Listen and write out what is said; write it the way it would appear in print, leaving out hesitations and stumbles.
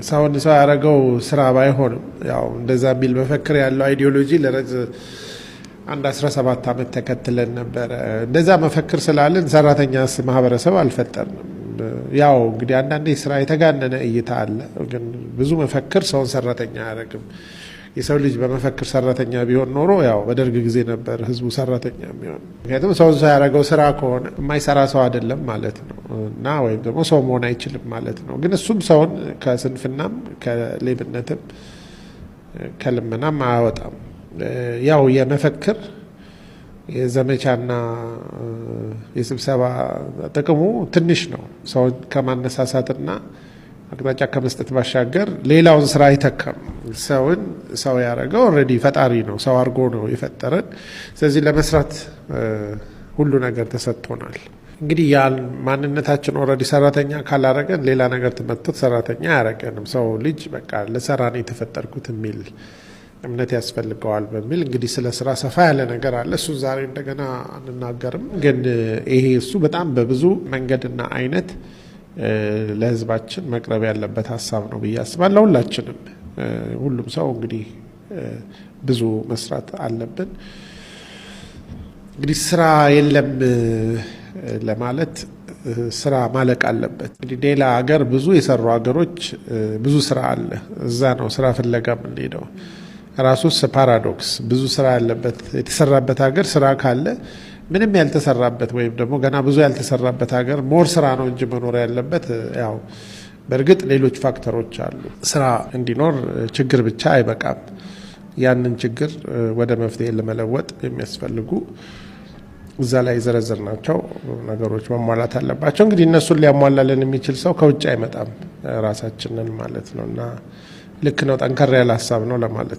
ሰውን ሰው ያረጋው ስራ ባይሆንም ያው እንደዛ ቢል መፈክር ያለው አይዲዮሎጂ ለረጅ አንድ 17 አመት ተከትለን ነበር። እንደዛ መፈክር ስላለን ሰራተኛስ ማህበረሰብ አልፈጠርንም። ያው እንግዲህ አንዳንዴ ስራ የተጋነነ እይታ አለ፣ ግን ብዙ መፈክር ሰውን ሰራተኛ አያረግም። የሰው ልጅ በመፈክር ሰራተኛ ቢሆን ኖሮ ያው በደርግ ጊዜ ነበር ህዝቡ ሰራተኛ የሚሆን። ምክንያቱም ሰውን ሰው ያረጋው ስራ ከሆነ የማይሰራ ሰው አይደለም ማለት ነው እና ወይም ደግሞ ሰው መሆን አይችልም ማለት ነው። ግን እሱም ሰውን ከስንፍናም ከሌብነትም ከልመናም አያወጣም። ያው የመፈክር የዘመቻና የስብሰባ ጥቅሙ ትንሽ ነው። ሰውን ከማነሳሳትና አቅጣጫ ከመስጠት ባሻገር ሌላውን ስራ አይተካም። ሰውን ሰው ያረጋው ኦልሬዲ ፈጣሪ ነው፣ ሰው አድርጎ ነው የፈጠረን። ስለዚህ ለመስራት ሁሉ ነገር ተሰጥቶናል። እንግዲህ ያን ማንነታችን ኦልሬዲ ሰራተኛ ካላረገን ሌላ ነገር ተመጥቶት ሰራተኛ አያረገንም። ሰው ልጅ በቃ ለሰራ ነው የተፈጠርኩት የሚል እምነት ያስፈልገዋል በሚል እንግዲህ ስለ ስራ ሰፋ ያለ ነገር አለ። እሱ ዛሬ እንደገና አንናገርም። ግን ይሄ እሱ በጣም በብዙ መንገድና አይነት ለህዝባችን መቅረብ ያለበት ሀሳብ ነው ብዬ አስባለሁ። ሁላችንም ሁሉም ሰው እንግዲህ ብዙ መስራት አለብን። እንግዲህ ስራ የለም ለማለት ስራ ማለቅ አለበት። እንግዲህ ሌላ ሀገር ብዙ የሰሩ ሀገሮች ብዙ ስራ አለ፣ እዛ ነው ስራ ፍለጋ የምንሄደው። ራሱስ ፓራዶክስ፣ ብዙ ስራ ያለበት የተሰራበት ሀገር ስራ ካለ ምንም ያልተሰራበት ወይም ደግሞ ገና ብዙ ያልተሰራበት ሀገር ሞር ስራ ነው እንጂ መኖር ያለበት። ያው በእርግጥ ሌሎች ፋክተሮች አሉ። ስራ እንዲኖር ችግር ብቻ አይበቃም። ያንን ችግር ወደ መፍትሄ ለመለወጥ የሚያስፈልጉ እዛ ላይ የዘረዘርናቸው ነገሮች መሟላት አለባቸው። እንግዲህ እነሱን ሊያሟላልን የሚችል ሰው ከውጭ አይመጣም፣ ራሳችንን ማለት ነው እና ልክ ነው። ጠንከር ያለ ሀሳብ ነው ለማለት